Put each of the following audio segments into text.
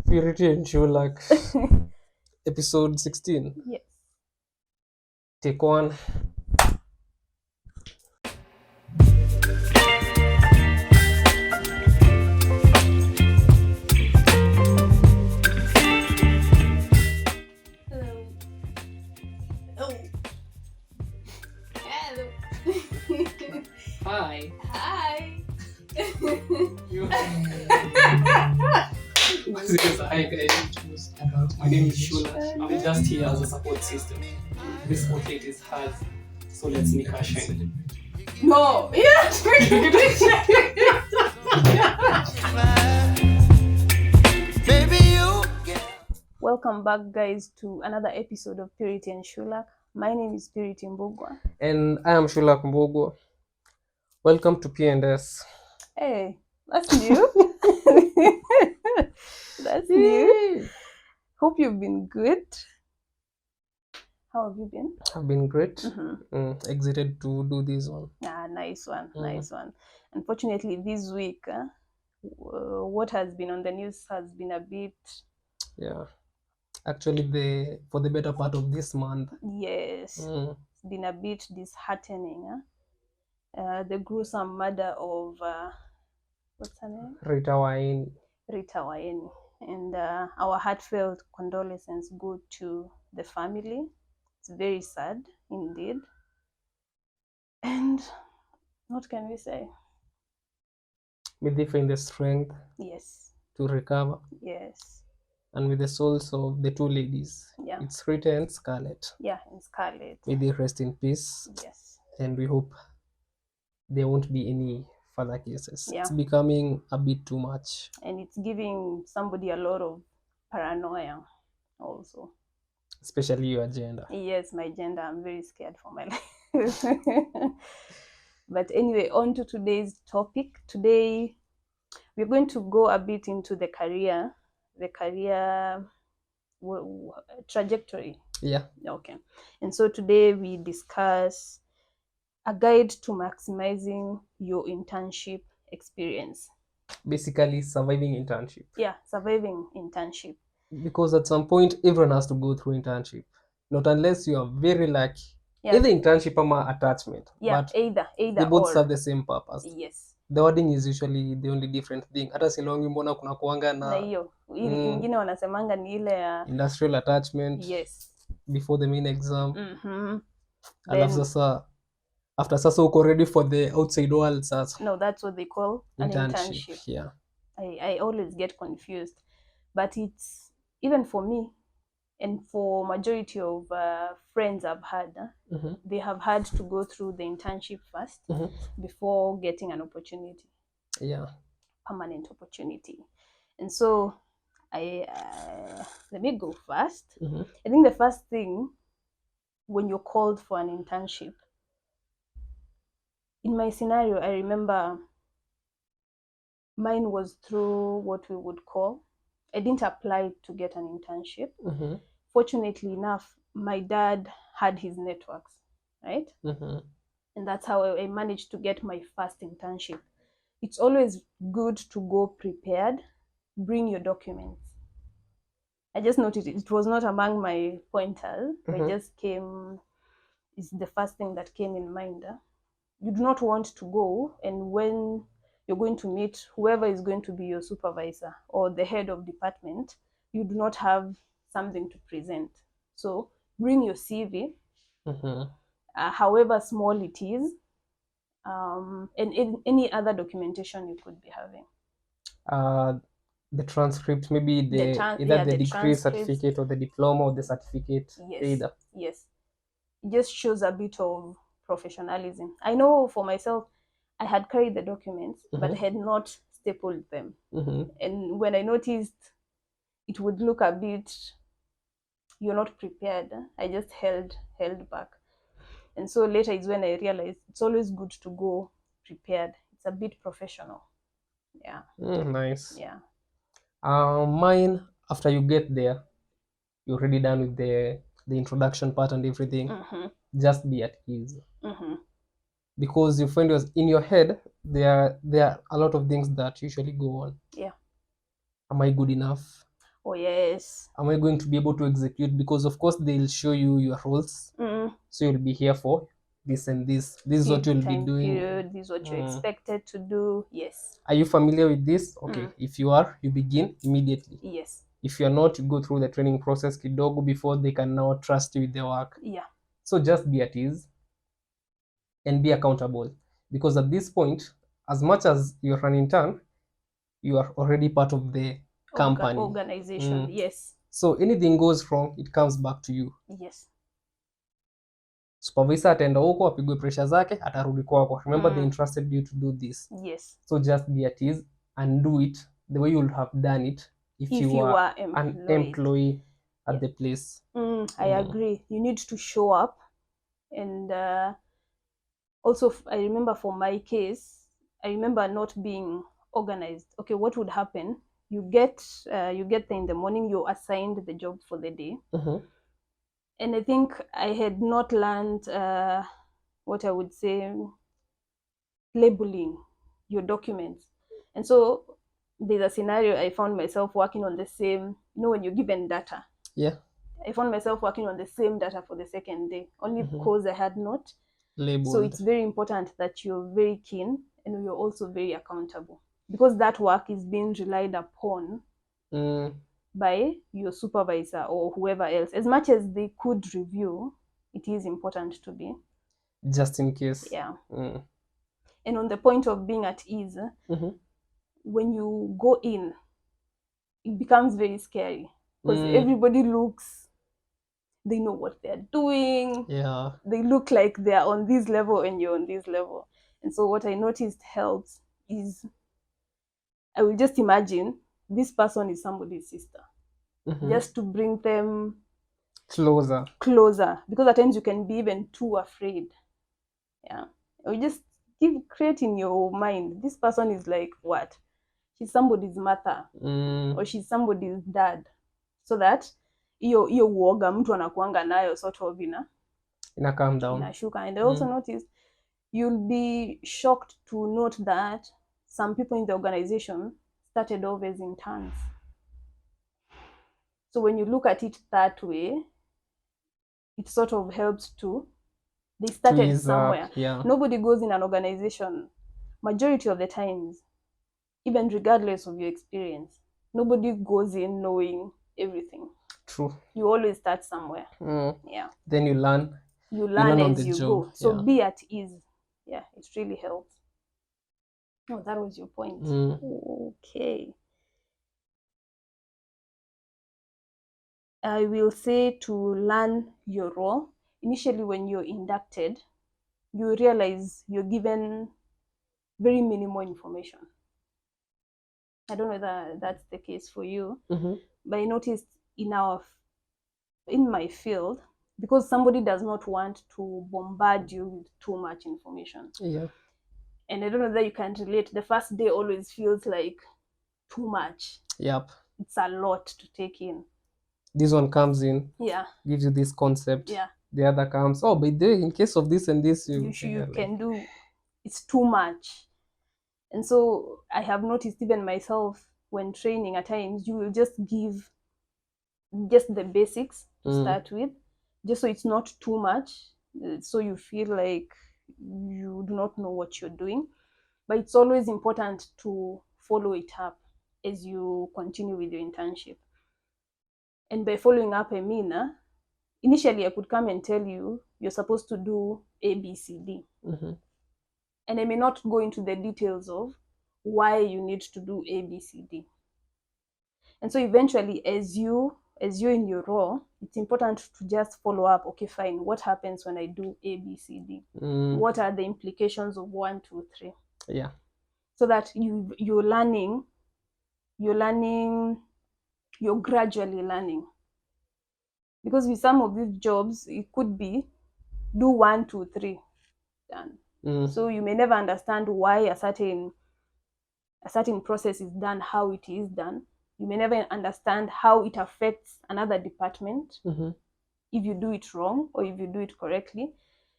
Purity and Shulak, episode 16. Yes. Take one. Hello. Oh. Hello. Hi. Hi. Hi guys. My name is Shula. I'm just here as a support system. This outlet is hers, so let's make her shine. No. Yeah. Welcome back, guys, to another episode of Purity and Shulak. My name is Purity Mbugwa. And I am Shulak Mbogo. Welcome to P&S. Hey, that's new. That's new. Hope you've been good. How have you been? I've been great. Mm-hmm. Excited to do this one. Nice one. Nice one. Unfortunately, this week, what has been on the news has been a bit. Yeah. Actually, for the better part of this month. Yes. It's been a bit disheartening. The gruesome murder of what's her name? Rita Waini. And our heartfelt condolences go to the family. It's very sad indeed. And what can we say? May they find the strength Yes. to recover. Yes. And with the souls of the two ladies. Yeah. It's Rita and Scarlett. Yeah, in Scarlett. May they rest in peace. Yes. And we hope there won't be any further cases. Yeah. It's becoming a bit too much. And it's giving somebody a lot of paranoia also. Especially your gender. Yes, my gender. I'm very scared for my life. But anyway, on to today's topic. Today, we're going to go a bit into the career trajectory. Yeah. Okay. And so today we discuss a guide to maximizing your internship experience. Basically, surviving internship. Yeah, surviving internship. Because at some point, everyone has to go through internship. Not unless you are very lucky. Yeah. Either internship or attachment. Yeah, but either they both or. serve the same purpose. Yes. The wording is usually the only different thing. Hata silongi mbona kuna kuanga Na na hiyo ingine wanasemanga ni ile ya industrial attachment. Yes. Before the main exam. Then, after sasa uko ready for the outside world sasa. No, that's what they call an internship. Yeah. I always get confused, but it's even for me and for majority of friends I've had, they have had to go through the internship first before getting an opportunity. Yeah. Permanent opportunity. And so let me go first. I think the first thing when you're called for an internship, in my scenario, I remember mine was through what we would call, I didn't apply to get an internship. Fortunately enough, my dad had his networks, right? And that's how I managed to get my first internship. It's always good to go prepared. Bring your documents. I just noticed it was not among my pointers. I just came, it's the first thing that came in mind. You do not want to go, and when you're going to meet whoever is going to be your supervisor or the head of department, you do not have something to present. So bring your CV, however small it is, and any other documentation you could be having. The transcript, maybe either the degree certificate or the diploma or the certificate. Yes. Either. Yes. It just shows a bit of professionalism. I know for myself, I had carried the documents, but I had not stapled them. And when I noticed it would look a bit, you're not prepared, I just held back. And so later is when I realized it's always good to go prepared. It's a bit professional. Yeah. Nice. Yeah. Mine, after you get there, you're already done with the introduction part and everything. Just be at ease. because you find in your head there are a lot of things that usually go on. Yeah. Am I good enough? Oh yes. Am I going to be able to execute? Because of course they'll show you your roles. So you'll be here for this and this. This is what you'll be doing. Period. This is what you're expected to do. Yes. Are you familiar with this? Okay. If you are, you begin immediately. Yes. If you're not, you go through the training process kidogo before they can now trust you with the work. Yeah. So just be at ease and be accountable, because at this point, as much as you're an intern, you are already part of the company organization. Yes. So anything goes wrong, it comes back to you. Yes. Supervisor ataenda huko apigwe pressure zake, atarudi kwako. Remember they entrusted you to do this. Yes. So just be at ease and do it the way you'll have done it if you are an employee at the place. I agree. You need to show up. And also, I remember for my case, I remember not being organized. Okay, what would happen? You get there in the morning, you're assigned the job for the day. And I think I had not learned what I would say, labeling your documents. And so there's a scenario I found myself working on the same, when you're given data. Yeah. I found myself working on the same data for the second day, only because I had not labeled. So it's very important that you're very keen and you're also very accountable, because that work is being relied upon by your supervisor or whoever else. As much as they could review, it is important to be. Just in case. Yeah. And on the point of being at ease, when you go in, it becomes very scary, because everybody looks, they know what they're doing. Yeah. They look like they're on this level and you're on this level. And so what I noticed helps is, I will just imagine this person is somebody's sister, just to bring them closer, because at times you can be even too afraid. Yeah. Or just create in your mind, this person is like what? She's somebody's mother, or she's somebody's dad, so that hiyo uoga mtu anakuanga nayo sort of ina calm down, inashuka. And I also noticed, you'll be shocked to note that some people in the organization started off as interns. So when you look at it that way, it sort of helps they started somewhere. Yeah. Nobody goes in an organization, majority of the times, even regardless of your experience, nobody goes in knowing everything. True. You always start somewhere. Yeah. Then you learn. You learn as you go. So be at ease. Yeah, it really helps. Oh, that was your point. Okay. I will say to learn your role. Initially, when you're inducted, you realize you're given very minimal information. I don't know whether that's the case for you, but I noticed in my field, because somebody does not want to bombard you with too much information. Yeah. And I don't know that you can relate. The first day always feels like too much. Yep. It's a lot to take in. This one comes in. Yeah. Gives you this concept. Yeah. The other comes, by the way, in case of this and this, you can do. It's too much. And so I have noticed even myself when training, at times you will just give just the basics to start with, just so it's not too much, so you feel like you do not know what you're doing. But it's always important to follow it up as you continue with your internship. And by following up, I mean, initially I could come and tell you, you're supposed to do A, B, C, D. And I may not go into the details of why you need to do A, B, C, D. And so eventually, as you're in your role, it's important to just follow up. Okay, fine. What happens when I do A, B, C, D? What are the implications of 1, 2, 3? Yeah. So that you're gradually learning. Because with some of these jobs, it could be do 1, 2, 3, done. So you may never understand why a certain process is done, how it is done. You may never understand how it affects another department, if you do it wrong or if you do it correctly.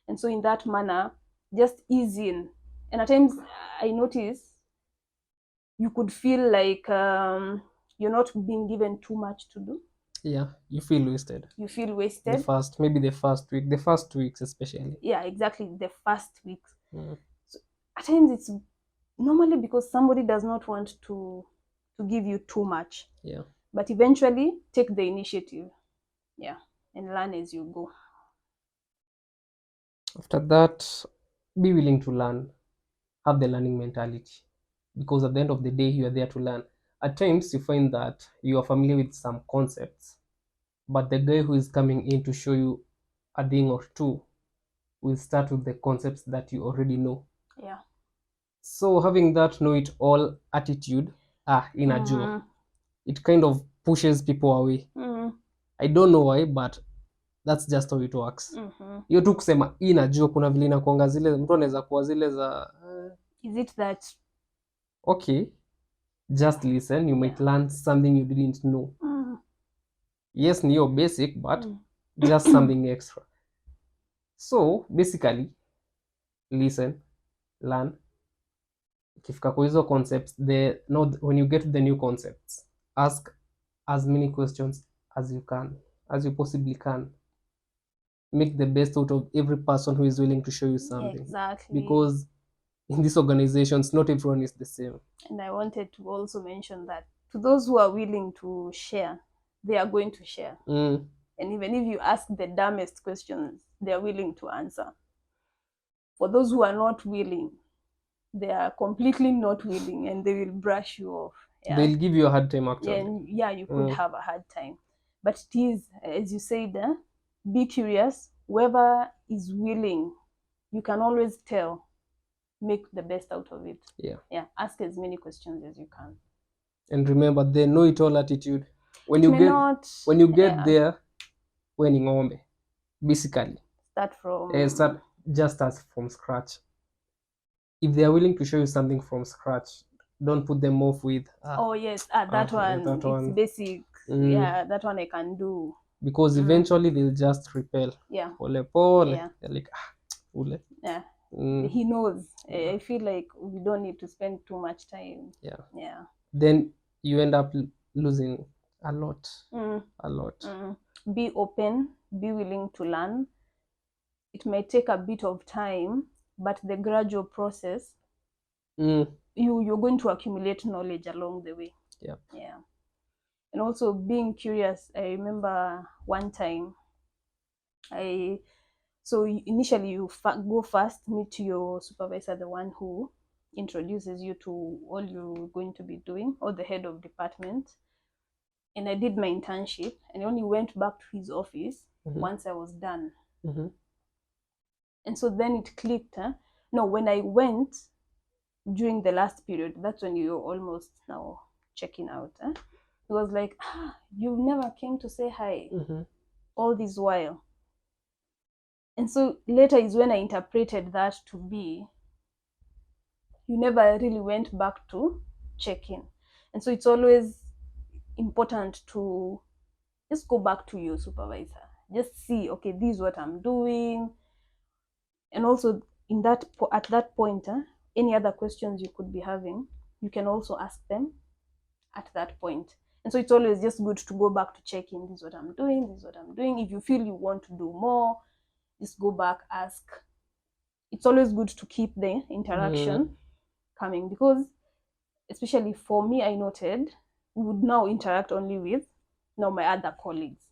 And so in that manner, just ease in. And at times I notice you could feel like you're not being given too much to do. Yeah, you feel wasted. You feel The wasted. first, maybe the first week, the first 2 weeks especially. Yeah, exactly. The first weeks. Mm. So at times it's normally because somebody does not want to give you too much. Yeah. But eventually take the initiative. Yeah. And learn as you go. After that, be willing to learn. Have the learning mentality. Because at the end of the day, you are there to learn. At times, you find that you are familiar with some concepts, but the guy who is coming in to show you a thing or two will start with the concepts that you already know. Yeah. So having that know it all attitude, in a job, it kind of pushes people away. I don't know why, but that's just how it works. Hiyo tu kusema hii najua, kuna vile inakuanga zile, mtu anaweza kuwa zile za Is it that okay, just listen, you might learn something you didn't know. Yes, ni your basic, but just something extra. So basically, listen, learn. Ukifika kwa hizo concepts, when you get the new concepts, ask as many questions as you can, as you possibly can. Make the best out of every person who is willing to show you something. exactly? Because in these organizations, not everyone is the same. And I wanted to also mention that to those who are willing to share, they are going to share. And even if you ask the dumbest questions, they are willing to answer. For those who are not willing, they are completely not willing, and they will brush you off. Yeah? They'll give you a hard time actually. Yeah, and yeah, you could have a hard time. But it is, as you said, be curious. Whoever is willing, you can always tell. Make the best out of it. Yeah. Ask as many questions as you can. And remember, the know-it-all attitude. When you get there, when in ng'ombe, basically start just as from scratch. If they are willing to show you something from scratch, don't put them off with that one. It's basic. Yeah, that one I can do. Because eventually they'll just repel. Yeah. Pole pole. Yeah. They're like ule. Yeah. He knows. I feel like we don't need to spend too much time. Yeah. Then you end up losing a lot. Be open, be willing to learn. It may take a bit of time, but the gradual process, you're going to accumulate knowledge along the way. Yeah. And also being curious. I remember one time so initially you go first, meet your supervisor, the one who introduces you to all you're going to be doing, or the head of department. And I did my internship, and I only went back to his office once I was done. And so then it clicked. No, when I went during the last period, that's when you're almost now checking out. It was like, you never came to say hi all this while. And so later is when I interpreted that to be, you never really went back to check in. And so it's always important to just go back to your supervisor. Just see, okay, this is what I'm doing. And also at that point, any other questions you could be having, you can also ask them at that point. And so it's always just good to go back to check in. This is what I'm doing. This is what I'm doing. If you feel you want to do more, just go back, ask. It's always good to keep the interaction coming, because especially for me, I noted we would now interact only with my other colleagues,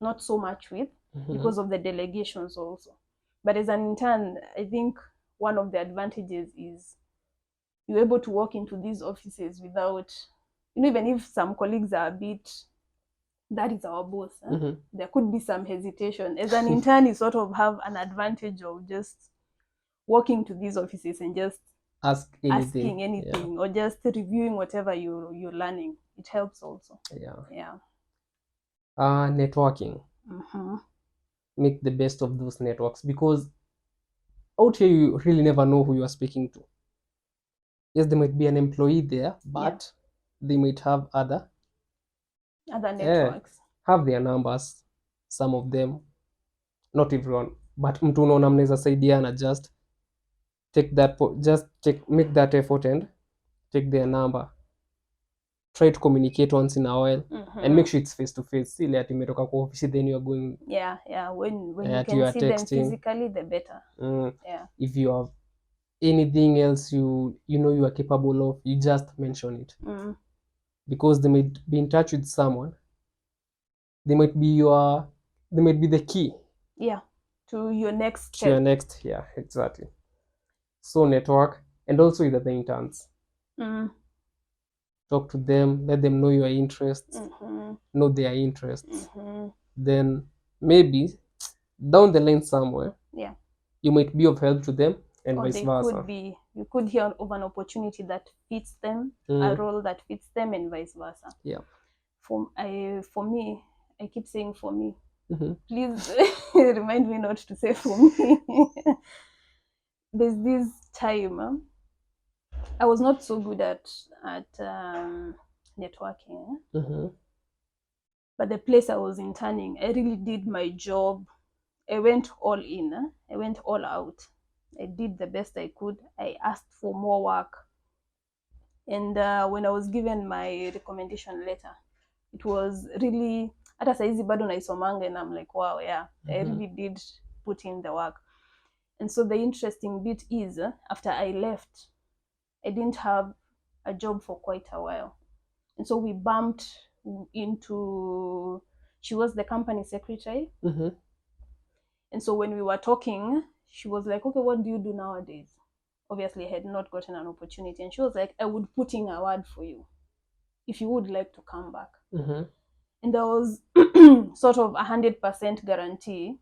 not so much with, because of the delegations also. But as an intern, I think one of the advantages is you're able to walk into these offices without, even if some colleagues are a bit, that is our boss, there could be some hesitation. As an intern, you sort of have an advantage of just walking to these offices and just asking anything, or just reviewing whatever you're learning. It helps also. Networking. Make the best of those networks, because out here you really never know who you are speaking to. Yes, there might be an employee there, but they might have other networks. Have their numbers, some of them, not everyone, but mtu unaona mnaweza saidiana just make that effort and take their number. Try to communicate once in a while and make sure it's face to face. See ati umetoka kwa ofisi then you are going when you you can are see them texting. physically, the better. If you have anything else you know you are capable of, you just mention it. Because they might be in touch with someone, they might be the key to your next step. Exactly. So network, and also with the interns, talk to them, let them know your interests, know their interests. Then maybe down the line somewhere, you might be of help to them, and or vice they versa. you could hear of an opportunity that fits them, a role that fits them, and vice versa. For me, I keep saying for me. Please remind me not to say for me. There's this time I was not so good at networking, but the place I was interning, I really did my job. I went all in. I went all out. I did the best I could. I asked for more work. And when I was given my recommendation letter, it was really, hata saizi bado naisomanga and I'm like, wow, I really did put in the work. And so the interesting bit is, after I left, I didn't have a job for quite a while. And so we bumped into, she was the company secretary. And so when we were talking, she was like, okay, what do you do nowadays? Obviously, I had not gotten an opportunity. And she was like, I would put in a word for you if you would like to come back. And there was sort of 100% guarantee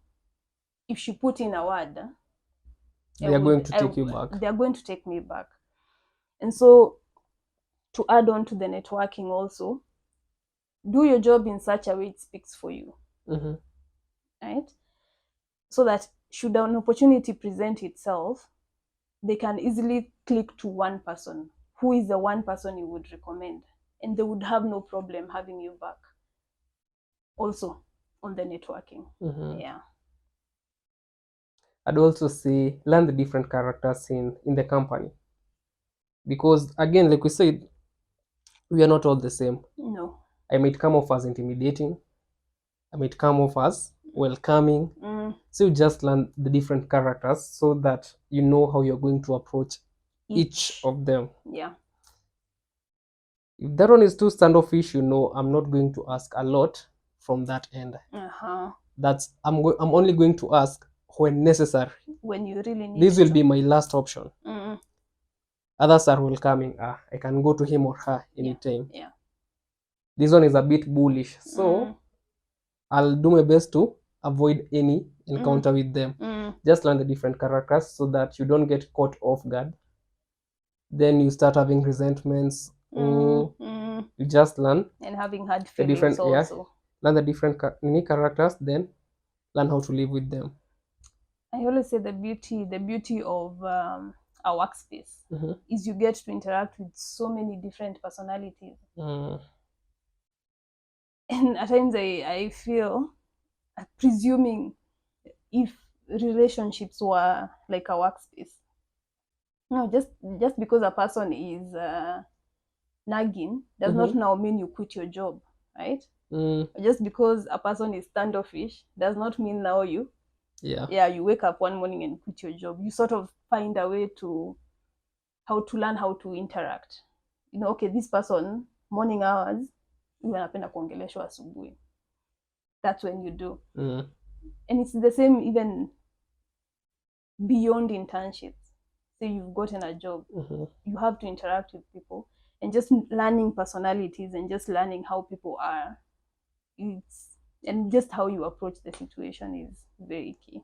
if she put in a word, they are going to take you back. They are going to take me back. And so to add on to the networking also, do your job in such a way it speaks for you. Right? So that should an opportunity present itself, they can easily click to one person who is the one person you would recommend, and they would have no problem having you back. Also on the networking. I'd also say learn the different characters in the company, because again, like we said, we are not all the same. No. I might come off as intimidating, I might come off as welcoming. So you just learn the different characters so that you know how you're going to approach each of them. If that one is too standoffish, you know, I'm not going to ask a lot from that end. That's I'm only going to ask when necessary. When you really need this will be my last option. Others are welcoming. I can go to him or her anytime. This one is a bit bullish, so I'll do my best to avoid any encounter with them. Just learn the different characters so that you don't get caught off guard. Then you start having resentments. You just learn and having had feelings also. Learn the different characters, then learn how to live with them. I always say the beauty of a workspace is you get to interact with so many different personalities. And at times I feel, presuming if relationships were like a workspace, no, just because a person is nagging does not now mean you quit your job, right? Just because a person is standoffish does not mean now you wake up one morning and quit your job. You sort of find a way to learn how to interact. You know, okay, this person, morning hours, anapenda kuongeleshwa asubuhi. That's when you do. And it's the same even beyond internships. So you've gotten a job, you have to interact with people, and just learning personalities and just learning how people are, and just how you approach the situation is very key.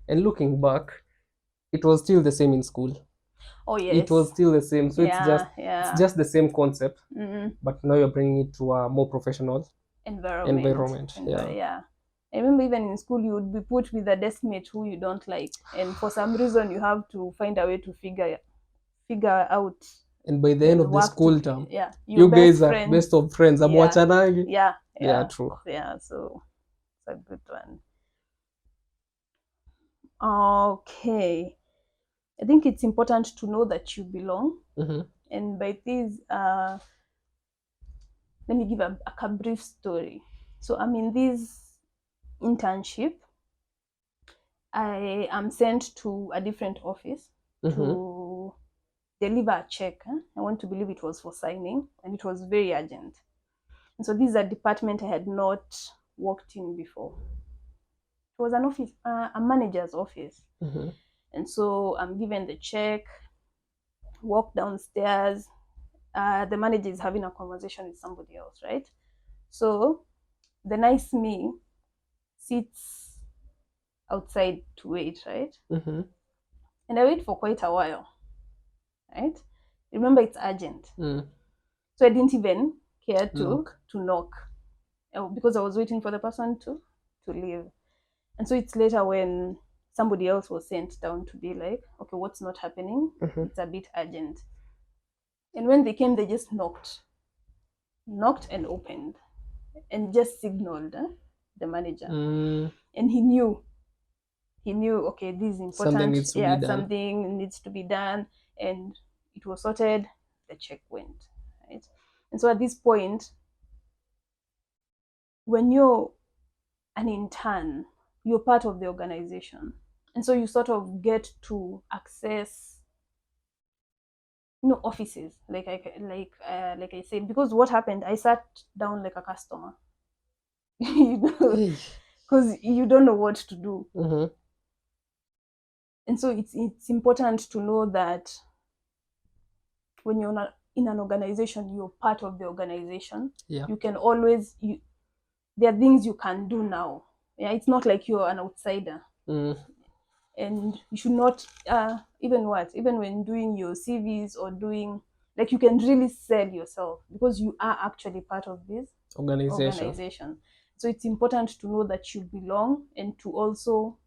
And looking back, it was still the same in school. Oh yes, it was still the same. So it's just the same concept, but now you're bringing it to a more professional environment. I remember even in school you would be put with a desk mate who you don't like, and for some reason you have to find a way to figure out. And by the end of the school term, you guys are best of friends. True. So it's a good one. Okay. I think it's important to know that you belong. And by this, let me give a brief story. So I'm in this internship. I am sent to a different office to deliver a check. I want to believe it was for signing, and it was very urgent. And so this is a department I had not worked in before. It was an office, a manager's office. And so I'm given the check, walk downstairs. The manager is having a conversation with somebody else, right? So the nice me sits outside to wait, right? And I wait for quite a while, right? Remember, it's urgent. So I didn't even care to knock because I was waiting for the person to leave. And so it's later when somebody else was sent down to be like, okay, what's not happening? It's a bit urgent. And when they came, they just knocked and opened and just signaled the manager. And he knew, okay, this is important. Something needs to be done. Something needs to be done. And it was sorted. The check went, right? And so at this point, when you're an intern, you're part of the organization. And so you sort of get to access offices, like I said, because what happened, I sat down like a customer, because you don't know what to do. And so it's important to know that when you're not in an organization, you're part of the organization. You can always, there are things you can do now. Yeah, it's not like you're an outsider. And you should not, even when doing your CVs or doing, like, you can really sell yourself because you are actually part of this organization. So it's important to know that you belong and to also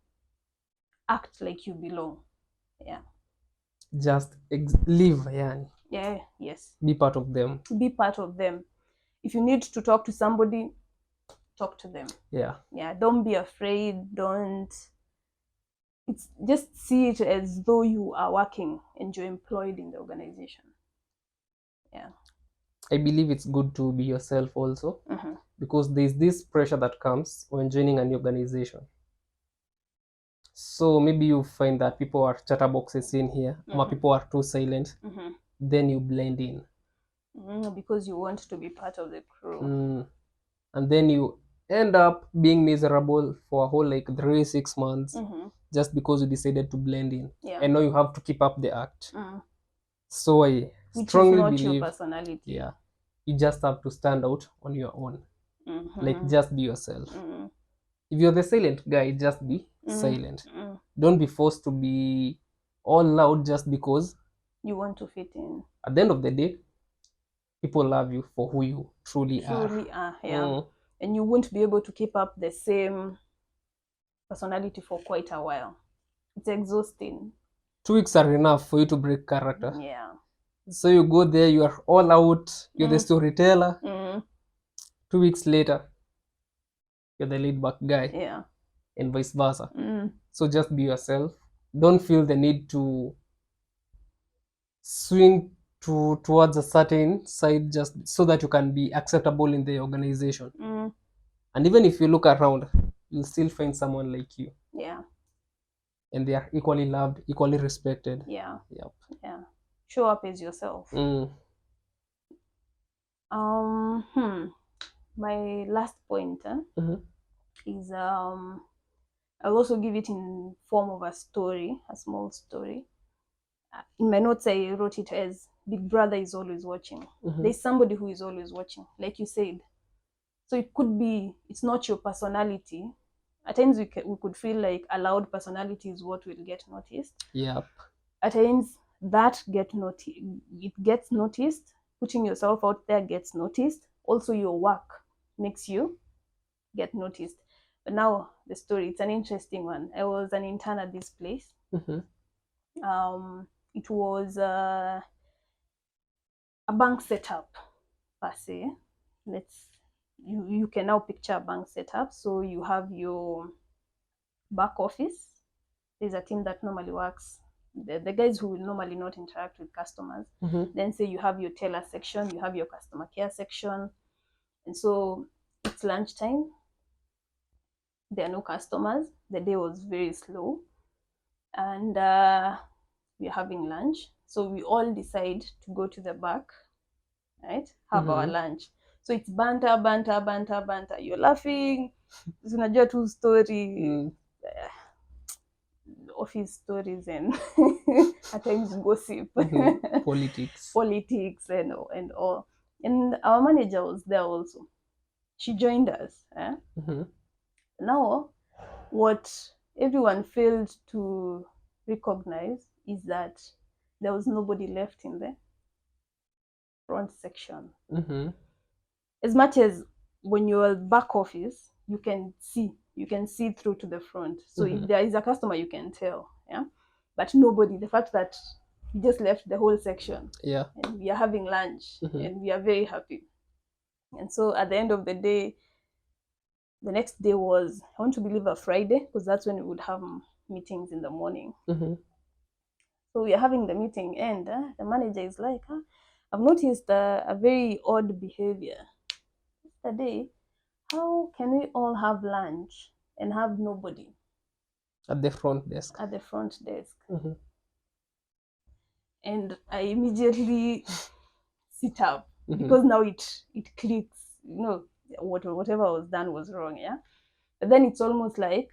act like you belong. Yeah. Just live, yani. Yeah, yes. Be part of them. Be part of them. If you need to talk to somebody, talk to them. Yeah. Yeah, don't be afraid. It's just see it as though you are working and you're employed in the organization. Yeah. I believe it's good to be yourself also, because there's this pressure that comes when joining an organization. So maybe you find that people are chatterboxes in here, or people are too silent, then you blend in. Because you want to be part of the crew. And then you end up being miserable for a whole 3-6 months, just because you decided to blend in. And now you have to keep up the act. So I strongly believe, your personality. Yeah, you just have to stand out on your own. Like, just be yourself. If you're the silent guy, just be silent. Don't be forced to be all loud just because you want to fit in. At the end of the day, people love you for who you truly are. Yeah. And you won't be able to keep up the same personality for quite a while. It's exhausting. 2 weeks are enough for you to break character. Yeah. So you go there, you are all out, you're the storyteller. 2 weeks later, you're the laid back guy. Yeah. And vice versa. So just be yourself. Don't feel the need to swing towards a certain side just so that you can be acceptable in the organization. And even if you look around, you'll still find someone like you. Yeah. And they are equally loved, equally respected. Yeah. Yep. Yeah. Show up as yourself. My last point is I'll also give it in form of a story, a small story. In my notes, I wrote it as Big Brother is always watching. There's somebody who is always watching, like you said. So it could be, it's not your personality. At times we could feel like a loud personality is what will get noticed. Yep. At times it gets noticed. Putting yourself out there gets noticed. Also your work makes you get noticed. But now the story, it's an interesting one. I was an intern at this place. It was a bank setup per se. You can now picture a bank setup. So you have your back office. There's a team that normally works the guys who will normally not interact with customers. Then say you have your teller section, you have your customer care section, and so it's lunchtime. There are no customers. The day was very slow, and we're having lunch. So we all decide to go to the back, right? Have our lunch. So it's banter. You're laughing. Unajua tu story, office stories and at times gossip, politics and all. And our manager was there also. She joined us. Now, what everyone failed to recognize is that there was nobody left in the front section. As much as when you're back office, you can see through to the front. So if there is a customer, you can tell. But nobody. The fact that we just left the whole section. And we are having lunch and we are very happy. And so at the end of the day, the next day was, I want to believe, a Friday, because that's when we would have meetings in the morning. So we are having the meeting, and the manager is like, I've noticed a very odd behavior. Yesterday, how can we all have lunch and have nobody at the front desk? And I immediately sit up, because now it clicks, whatever was done was wrong. But then it's almost like,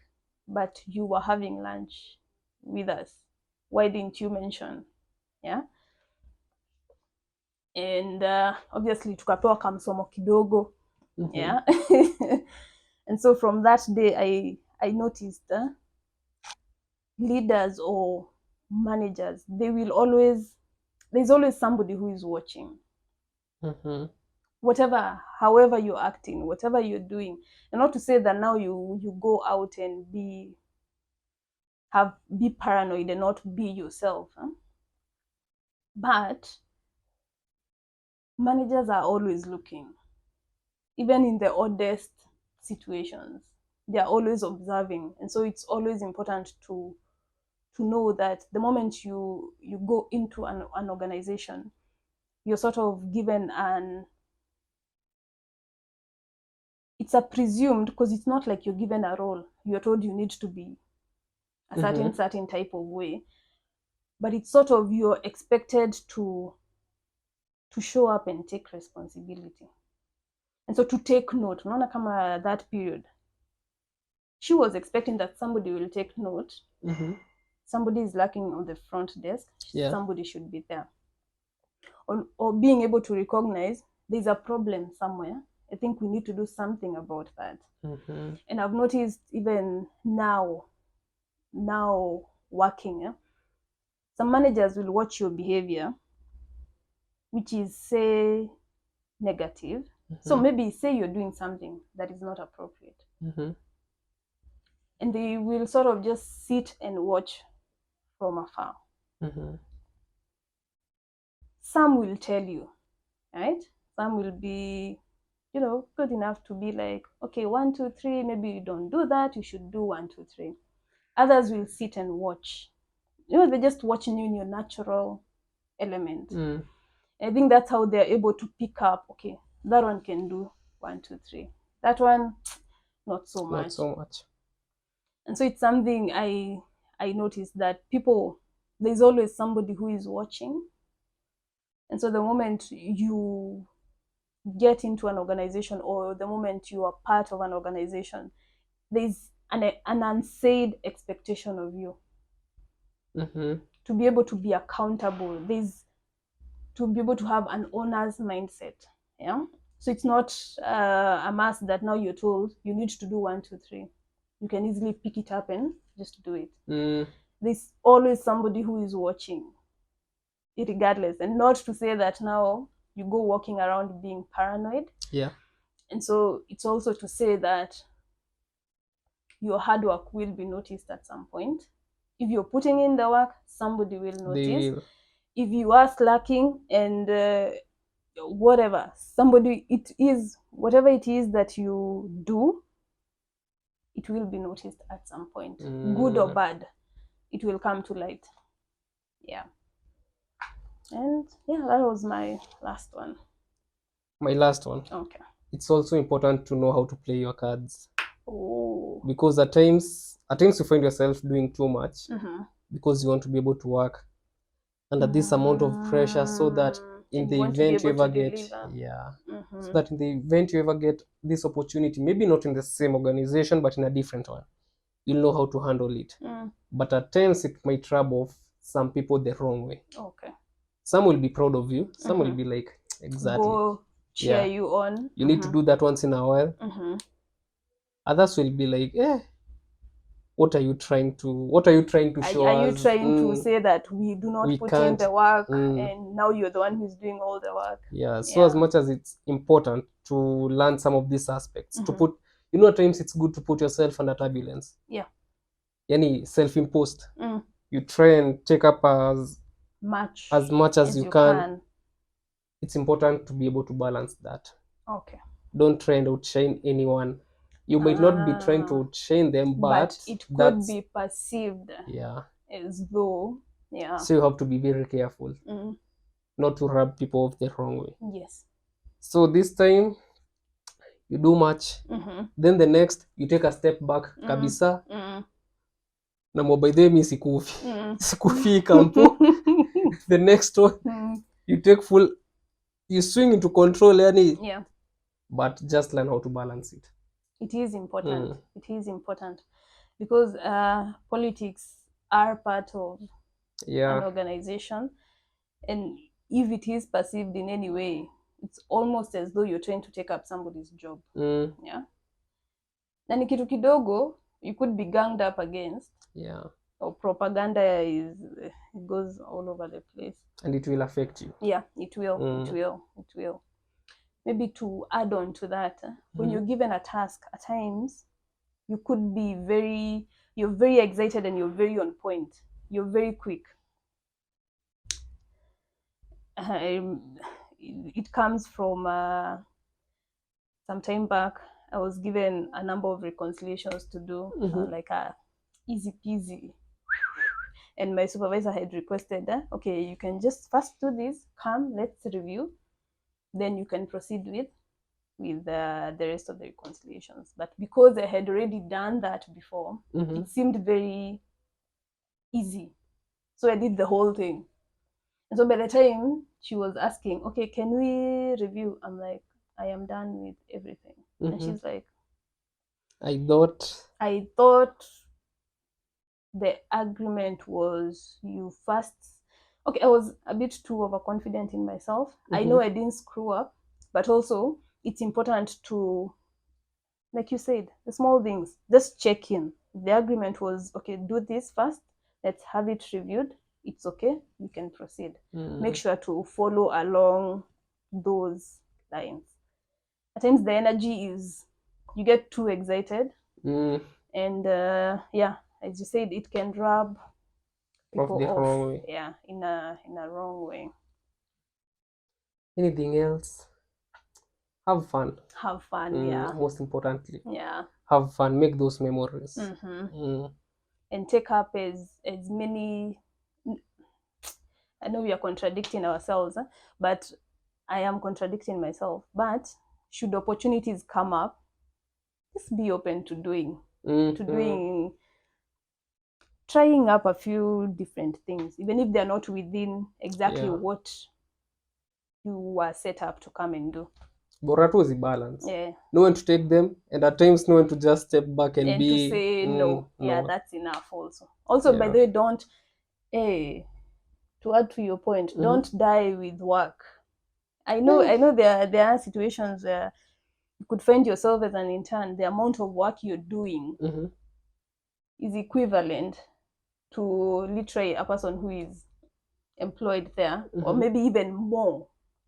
but you were having lunch with us, why didn't you mention? And obviously tukapewa kamsomo kidogo. And so from that day I noticed leaders or managers, there's always somebody who is watching. However you're acting, whatever you're doing. And not to say that now you go out and be paranoid and not be yourself. But managers are always looking. Even in the oddest situations, they are always observing. And so it's always important to know that the moment you go into an organization, you're sort of given it's a presumed, because it's not like you're given a role. You're told you need to be a certain type of way, but it's sort of you're expected to show up and take responsibility. And so to take note, unaona kama that period, she was expecting that somebody will take note. Somebody is lacking on the front desk. Somebody should be there. Or being able to recognize there's a problem somewhere. I think we need to do something about that. And I've noticed even now working, some managers will watch your behavior, which is, say, negative. So maybe say you're doing something that is not appropriate. And they will sort of just sit and watch from afar. Some will tell you, right? Some will be, good enough to be like, okay, 1, 2, 3, maybe you don't do that, you should do 1, 2, 3. Others will sit and watch. They're just watching you in your natural element. I think that's how they're able to pick up, okay, that one can do 1, 2, 3. That one, not so much. And so it's something I noticed, that there's always somebody who is watching. And so the moment you get into an organization, or the moment you are part of an organization, there's an unsaid expectation of you. To be able to be accountable, to be able to have an owner's mindset. So it's not a must that now you're told you need to do 1, 2, 3. You can easily pick it up and just do it. There's always somebody who is watching, regardless. And not to say that now you go walking around being paranoid. And so it's also to say that your hard work will be noticed at some point. If you're putting in the work, somebody will notice. If you are slacking and whatever it is that you do, it will be noticed at some point. Good or bad, it will come to light. Yeah. And yeah, that was my last one. My last one. Okay. It's also important to know how to play your cards. Oh. Because at times you find yourself doing too much Mm-hmm. because you want to be able to work under this amount of pressure, so that in And the you want to be event you able to ever get, deliver. yeah, Mm-hmm. so that in the event you ever get this opportunity, maybe not in the same organization but in a different one, you'll know how to handle it. But at times it might rub off some people the wrong way. Okay. Some will be proud of you, some will be like, exactly, Go cheer yeah, you on. you need to do that once in a while. Others will be like, what are you trying to show Are you us? trying to say that we do not We put in can't. the work and now you're the one who's doing all the work? Yeah, so as much as it's important to learn some of these aspects, to put, at times it's good to put yourself under turbulence. Yeah. Yani self-imposed. You try and take up as much as you can. It's important to be able to balance that. Okay. Don't try and outshine anyone. You might not be trying to outshine them, but it could be perceived as though, so you have to be very careful not to rub people off the wrong way. Yes. So this time you do much, then the next you take a step back kabisa, na by mi sikufi kampo. The next one you take full, you swing into control, yani. Yeah. But just learn how to balance it. It is important. It is important because politics are part of an organization, and if it is perceived in any way, it's almost as though you're trying to take up somebody's job. Yeah. Na ni kitu kidogo you could be ganged up against. Yeah. Or propaganda it goes all over the place. And it will affect you. Yeah, it will. It will. Maybe to add on to that, when you're given a task, at times you could be you're very excited and you're very on point. You're very quick. It comes from some time back. I was given a number of reconciliations to do, like a easy peasy. And my supervisor had requested, okay, you can just first do this, come, let's review, then you can proceed with the rest of the reconciliations. But because I had already done that before, it seemed very easy. So I did the whole thing. And so by the time she was asking, okay, can we review? I'm like, I am done with everything. And she's like, I thought the agreement was you first. Okay, I was a bit too overconfident in myself. I know I didn't screw up, but also it's important to, like you said, the small things, just check in. The agreement was, okay, do this first, let's have it reviewed. It's okay, you can proceed. Make sure to follow along those lines. At times the energy is, you get too excited, and as you said, it can rub people off. Wrong way. Yeah, in a wrong way. Anything else? Have fun. Yeah. Most importantly. Yeah. Have fun. Make those memories. And take up as many. I know we are contradicting ourselves, but I am contradicting myself. But should opportunities come up, just be open to trying up a few different things, even if they're not within exactly what you were set up to come and do. Bora tu balance. Yeah. Know when to take them, and at times know when to just step back and be to say no. Yeah, that's enough also. By the way, don't, to add to your point, don't die with work. I know there are situations where you could find yourself as an intern, the amount of work you're doing is equivalent to literally a person who is employed there, or maybe even more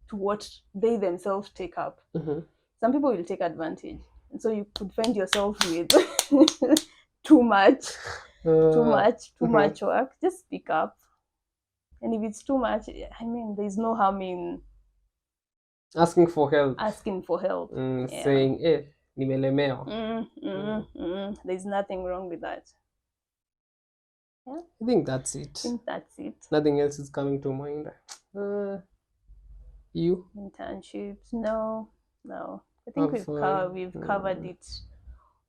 to what they themselves take up. Some people will take advantage, and so you could find yourself with too much work. Just speak up, and if it's too much, I mean, there's no harm in asking for help. Saying, nimelemewa. There's nothing wrong with that. Yeah, I think that's I it. think that's it. Nothing else is coming to mind. You? Internships? No. I think we've covered it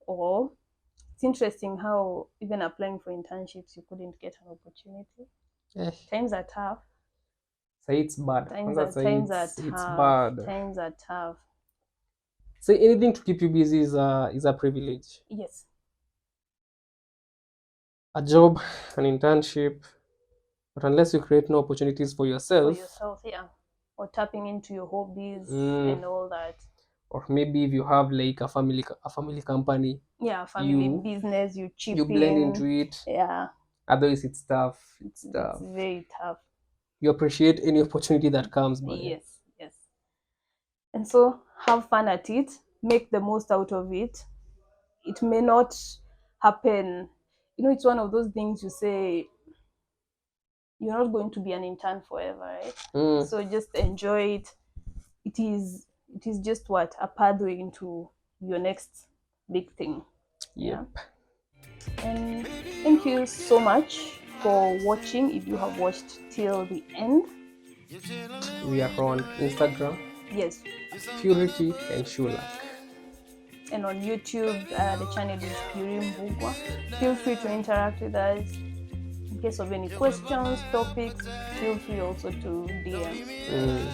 all. It's interesting how even applying for internships you couldn't get an opportunity. Times are tough. Say it's bad. Times are It's tough. bad. Times are tough. Say anything to keep you busy is a privilege. Yes. A job, an internship, but unless you create no opportunities for yourself, Yeah. Or tapping into your hobbies and all that. Or maybe if you have like a family company, Yeah, family business, you chip you blend in. into it. Yeah. Otherwise, it's tough. It's very tough. You appreciate any opportunity that comes by. Yes. And so have fun at it. Make the most out of it. It may not happen. It's one of those things you say you're not going to be an intern forever, right? So just enjoy it. It is just a pathway into your next big thing. Yep. Yeah. And thank you so much for watching. If you have watched till the end, we are on Instagram. Yes. Purity and Shulak. And on YouTube, the channel is Puri Mbugwa. Feel free to interact with us. In case of any questions, topics, feel free also to DM.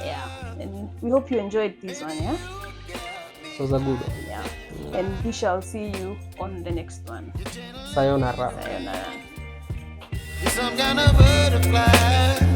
Yeah, and we hope you enjoyed this one, yeah? It was a good one. Yeah. And we shall see you on the next one. Sayonara. Sayonara. You're some kind of butterfly.